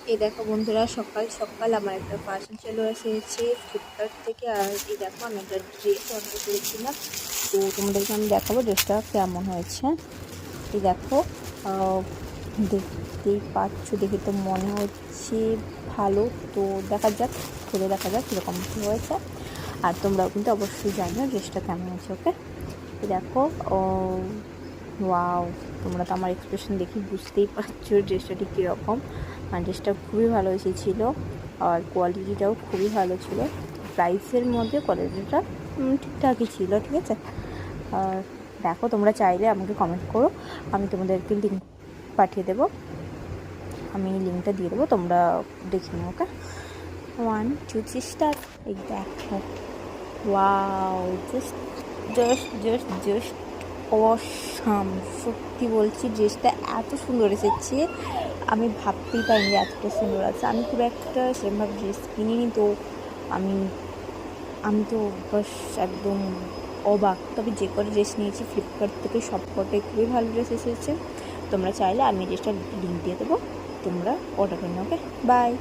এই দেখো বন্ধুরা, সকাল সকাল আমার একটা পার্সেল চলে এসেছে ফ্লিপকার্ট থেকে। আর এই দেখো আমি একটা ড্রেস অর্ডার করেছিলাম, তো তোমাদেরকে আমি দেখাবো ড্রেসটা কেমন হয়েছে। এই দেখো, আহ, দেখতেই পাচ্ছ, দেখে তো মনে হচ্ছে ভালো। তো দেখা যাক, খুলে দেখা যাক কীরকম কী হয়েছে। আর তোমরাও কিন্তু অবশ্যই জানিও ড্রেসটা কেমন হয়েছে। ওকে, এই দেখো। ওয়াও, তোমরা তো আমার এক্সপ্রেশন দেখি বুঝতেই পারছো ড্রেসটা ঠিক কীরকম। আর ড্রেসটা খুবই ভালো এসেছিলো, আর কোয়ালিটিটাও খুবই ভালো ছিল। প্রাইসের মধ্যে কোয়ালিটিটা ঠিকঠাকই ছিল, ঠিক আছে। আর দেখো, তোমরা চাইলে আমাকে কমেন্ট করো, আমি তোমাদেরকে লিঙ্ক পাঠিয়ে দেবো। আমি লিঙ্কটা দিয়ে দেবো, তোমরা দেখে নিও। ওকে, 1 2 3 স্টার্ট। এই দেখো, wow, just just just just awesome. সত্যি বলছি, ড্রেসটা এত সুন্দর এসেছে, আমি ভাবতেই পারিনি এতটা সুন্দর আছে। আমি খুব একটা সেরকমভাবে ড্রেস কিনিনি, তো আমি আমি তো বাস একদম অবাক। তবে যে কটা ড্রেস নিয়েছি ফ্লিপকার্ট থেকে, সব কটাই খুবই ভালো ড্রেস এসেছে। তোমরা চাইলে আমি ড্রেসটার লিঙ্ক দিয়ে দেবো, তোমরা অর্ডার করে নাও। ওকে, বাই।